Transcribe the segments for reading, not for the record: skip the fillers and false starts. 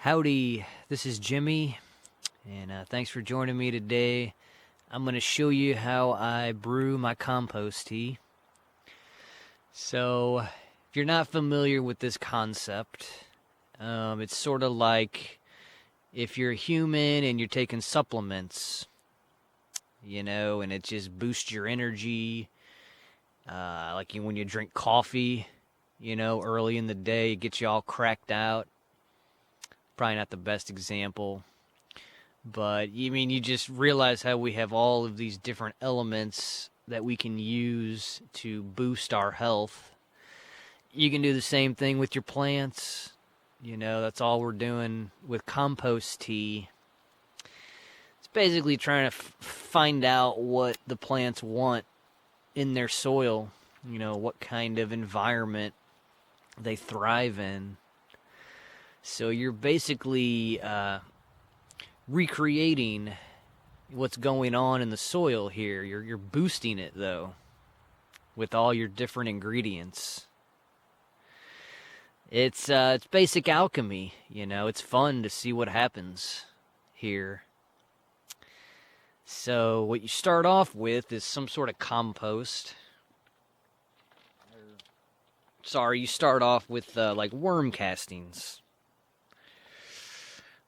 Howdy, this is Jimmy, and thanks for joining me today. I'm going to show you how I brew my compost tea. So, if you're not familiar with this concept, it's sort of like if you're a human and you're taking supplements, and it just boosts your energy, when you drink coffee, early in the day, it gets you all cracked out. Probably not the best example, but you just realize how we have all of these different elements that we can use to boost our health. You can do the same thing with your plants. That's all we're doing with compost tea. It's basically trying to find out what the plants want in their soil, what kind of environment they thrive in. So you're basically recreating what's going on in the soil here. You're boosting it, though, with all your different ingredients. It's basic alchemy, It's fun to see what happens here. So what you start off with is some sort of compost. You start off with worm castings.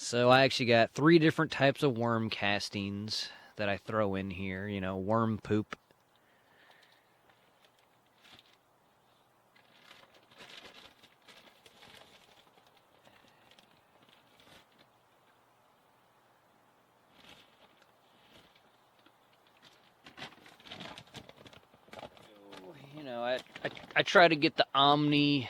So I actually got 3 different types of worm castings that I throw in here, worm poop. I try to get the Omni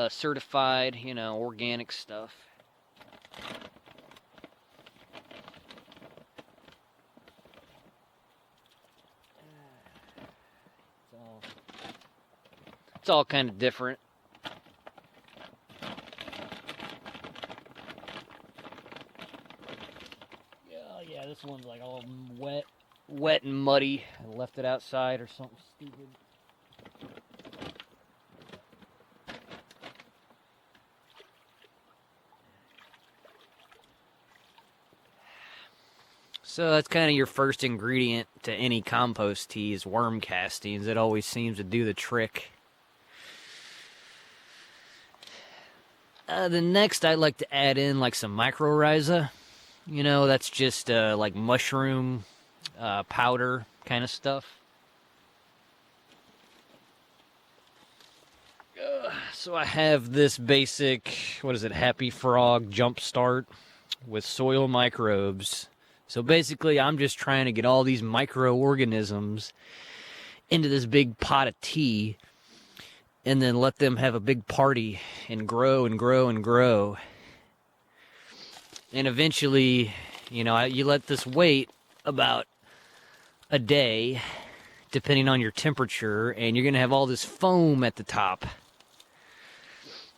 certified, organic stuff. It's all kind of different. Yeah, this one's like all wet and muddy. I left it outside or something stupid. So that's kind of your first ingredient to any compost tea is worm castings. It always seems to do the trick. The next I like to add in some mycorrhiza. That's just like mushroom powder kind of stuff. So I have this basic, Happy Frog Jump Start with soil microbes. So basically I'm just trying to get all these microorganisms into this big pot of tea and then let them have a big party and grow and grow and grow. And eventually, you let this wait about a day, depending on your temperature, and you're going to have all this foam at the top.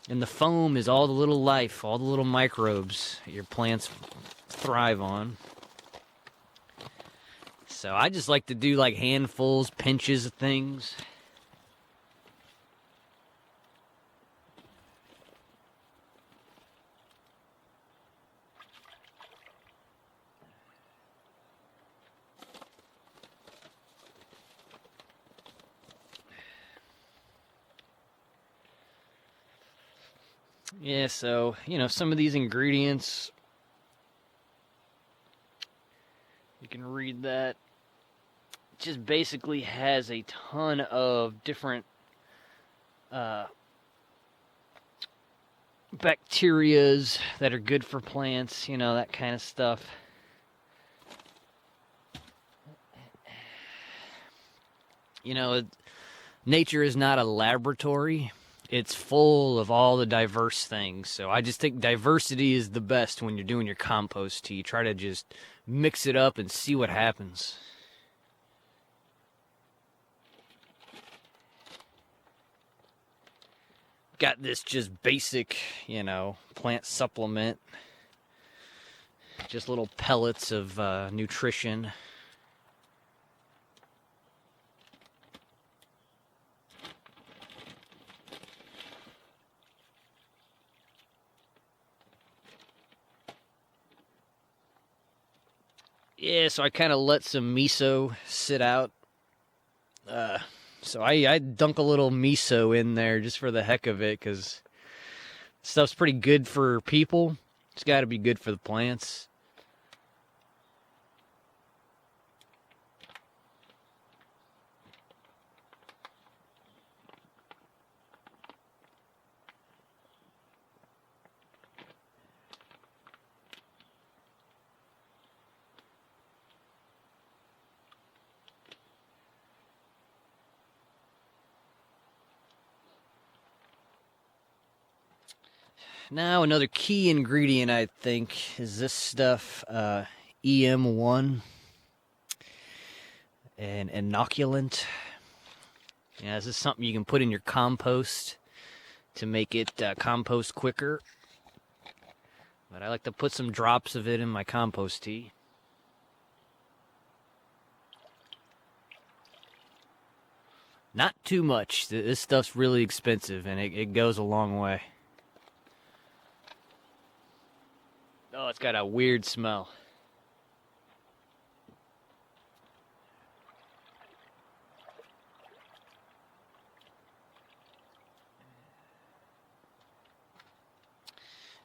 And the foam is all the little life, all the little microbes your plants thrive on. So I just like to do handfuls, pinches of things. Yeah, so, some of these ingredients, you can read that. It just basically has a ton of different bacterias that are good for plants, that kind of stuff. Nature is not a laboratory. It's full of all the diverse things. So I just think diversity is the best when you're doing your compost tea. Try to just mix it up and see what happens. Got this just basic, plant supplement. Just little pellets of nutrition. Yeah, so I kind of let some miso sit out. So I dunk a little miso in there just for the heck of it, because stuff's pretty good for people. It's got to be good for the plants. Now, another key ingredient, I think, is this stuff, EM1, an inoculant. Yeah, this is something you can put in your compost to make it compost quicker. But I like to put some drops of it in my compost tea. Not too much. This stuff's really expensive, and it goes a long way. Oh, it's got a weird smell.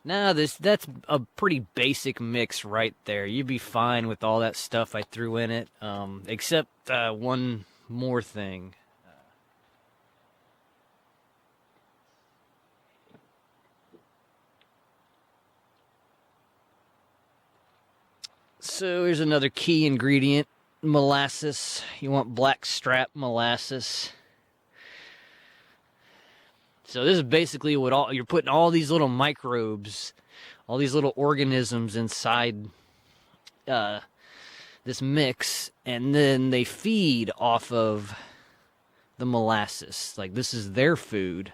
Now, that's a pretty basic mix right there. You'd be fine with all that stuff I threw in it, except one more thing. So here's another key ingredient, molasses. You want blackstrap molasses. So this is basically what you're putting all these little microbes, all these little organisms inside this mix, and then they feed off of the molasses. Like, this is their food.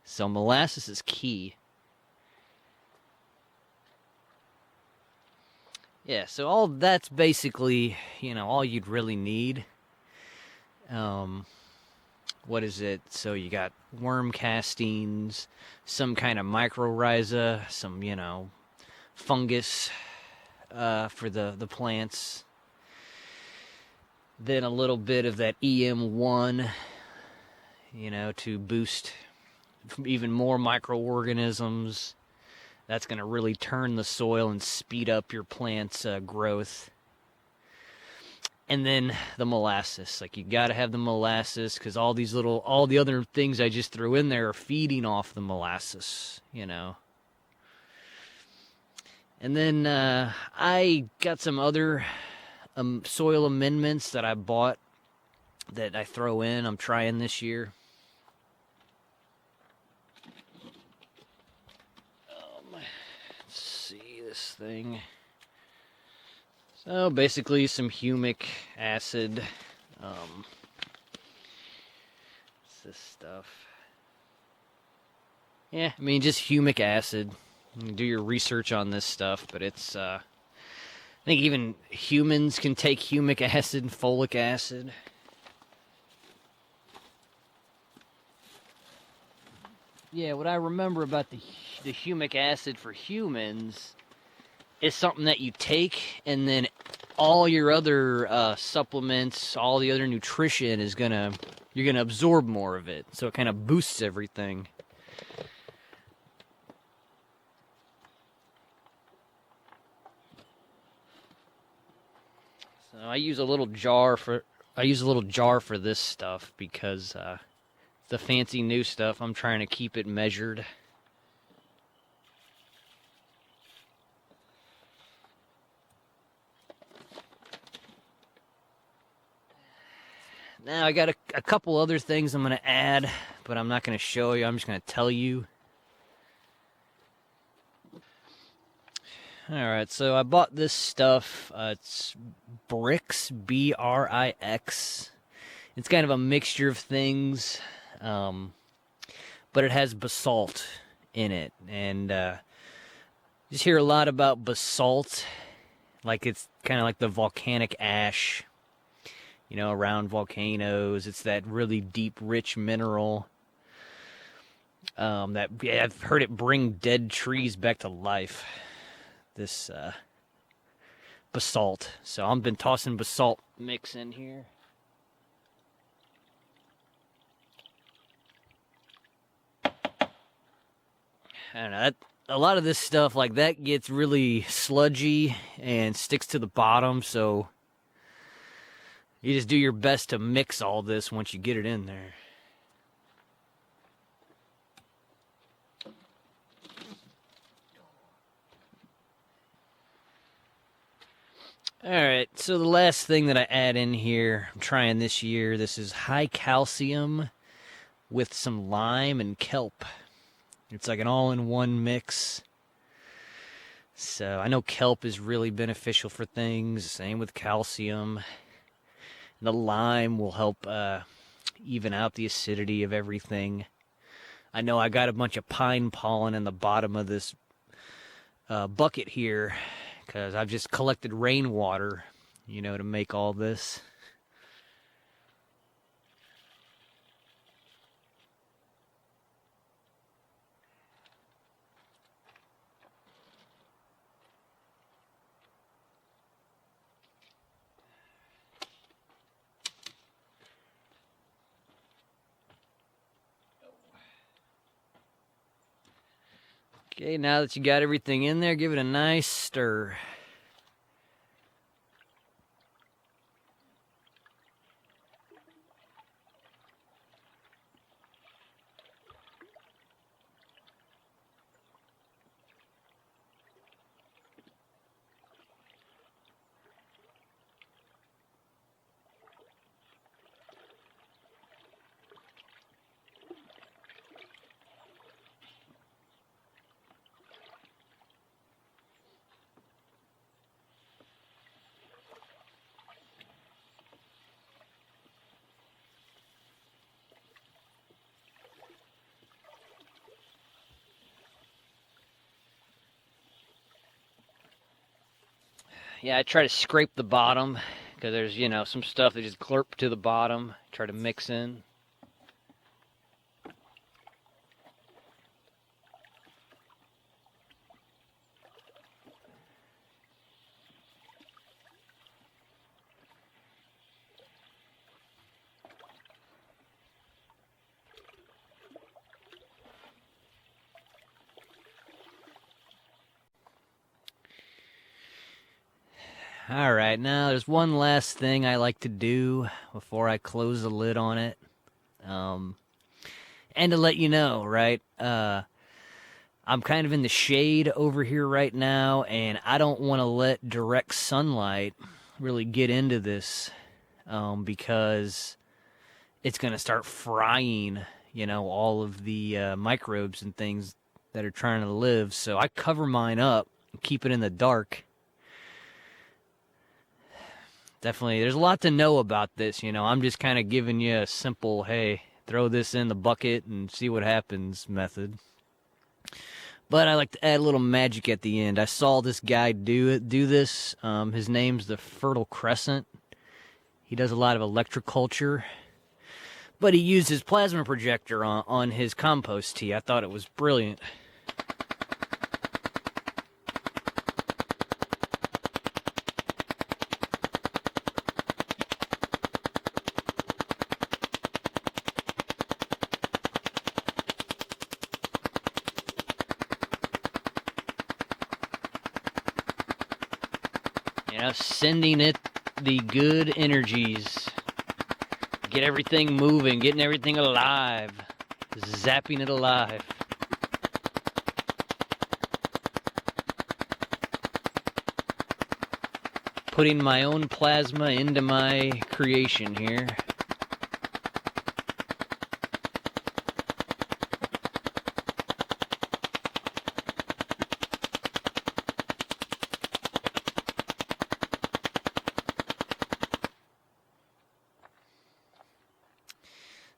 So molasses is key. Yeah, so all that's basically, all you'd really need. What is it? So you got worm castings, some kind of mycorrhiza, some, fungus for the plants. Then a little bit of that EM1, to boost even more microorganisms. That's going to really turn the soil and speed up your plant's growth. And then the molasses. Like, you got to have the molasses, because all the other things I just threw in there are feeding off the molasses, And then I got some other soil amendments that I bought that I throw in. I'm trying this year. Let's see this thing. So basically some humic acid. What's this stuff? Yeah, I mean, just humic acid. You can do your research on this stuff, but it's, I think even humans can take humic acid and folic acid. Yeah, what I remember about the humic acid for humans is something that you take, and then all your other supplements, all the other nutrition you're gonna absorb more of it. So it kind of boosts everything. So I use a little jar for this stuff, because the fancy new stuff, I'm trying to keep it measured. Now I got a couple other things I'm going to add, but I'm not going to show you. I'm just going to tell you. Alright, so I bought this stuff. It's Brix, Brix. It's kind of a mixture of things, but it has basalt in it. And just hear a lot about basalt. Like, it's kind of like the volcanic ash, around volcanoes. It's that really deep, rich mineral. I've heard it bring dead trees back to life. This basalt. So I've been tossing basalt mix in here. I don't know, a lot of this stuff like that gets really sludgy and sticks to the bottom, so you just do your best to mix all this once you get it in there. Alright, so the last thing that I add in here, I'm trying this year, this is high calcium with some lime and kelp. It's like an all-in-one mix. So I know kelp is really beneficial for things, same with calcium. The lime will help even out the acidity of everything. I know I got a bunch of pine pollen in the bottom of this bucket here because I've just collected rainwater, you know, to make all this. Okay, now that you got everything in there, give it a nice stir. Yeah, I try to scrape the bottom because there's, you know, some stuff that just glurp to the bottom. Try to mix in. Alright, now there's one last thing I like to do before I close the lid on it. And to let you know, right, I'm kind of in the shade over here right now, and I don't want to let direct sunlight really get into this because it's going to start frying, you know, all of the microbes and things that are trying to live. So I cover mine up and keep it in the dark. Definitely, there's a lot to know about this, you know. I'm just kind of giving you a simple, hey, throw this in the bucket and see what happens method. But I like to add a little magic at the end. I saw this guy do this. His name's the Fertile Crescent. He does a lot of electroculture. But he used his plasma projector on his compost tea. I thought it was brilliant. You know, sending it the good energies. Get everything moving, getting everything alive. Zapping it alive. Putting my own plasma into my creation here.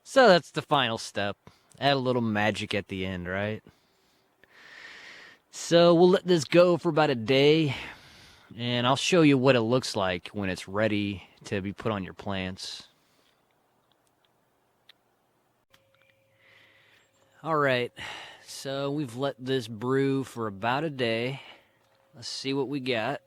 So that's the final step. Add a little magic at the end, right? So we'll let this go for about a day, and I'll show you what it looks like when it's ready to be put on your plants. Alright, so we've let this brew for about a day. Let's see what we got.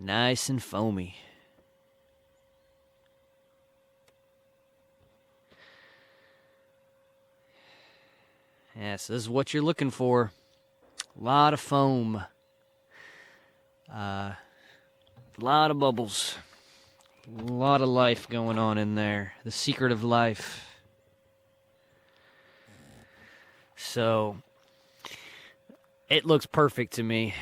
Nice and foamy. Yes, this is what you're looking for. A lot of foam. A lot of bubbles. A lot of life going on in there. The secret of life. So, it looks perfect to me.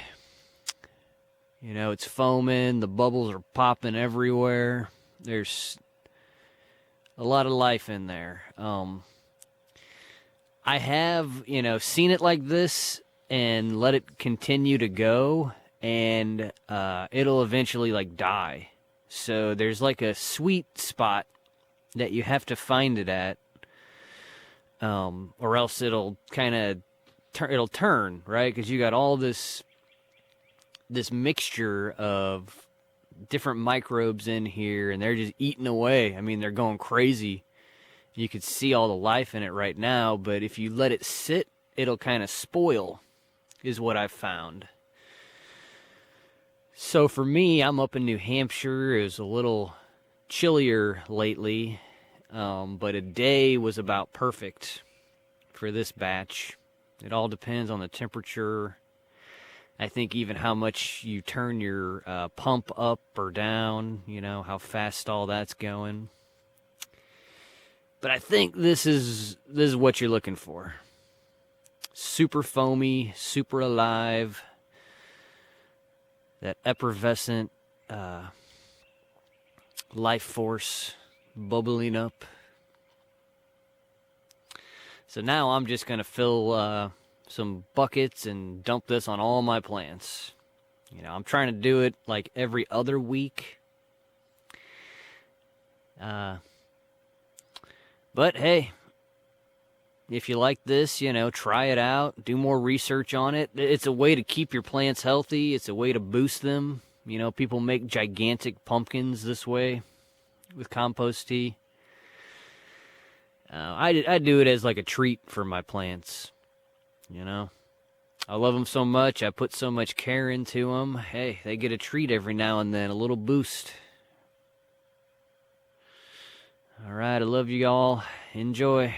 You know, it's foaming. The bubbles are popping everywhere. There's a lot of life in there. I have, seen it like this and let it continue to go, and it'll eventually, die. So there's, a sweet spot that you have to find it at, or else it'll kind of it'll turn, right? Because you got all this mixture of different microbes in here, and they're just eating away. I mean, they're going crazy. You could see all the life in it right now, but if you let it sit, it'll kind of spoil, is what I've found. So for me, I'm up in New Hampshire. It was a little chillier lately, but a day was about perfect for this batch. It all depends on the temperature. I think even how much you turn your pump up or down, how fast all that's going. But I think this is what you're looking for. Super foamy, super alive. That effervescent life force bubbling up. So now I'm just going to fill some buckets and dump this on all my plants. I'm trying to do it every other week. But hey, if you like this, try it out. Do more research on it. It's a way to keep your plants healthy. It's a way to boost them. People make gigantic pumpkins this way with compost tea. I do it as a treat for my plants. I love them so much. I put so much care into them. Hey, they get a treat every now and then, a little boost. All right, I love you all. Enjoy.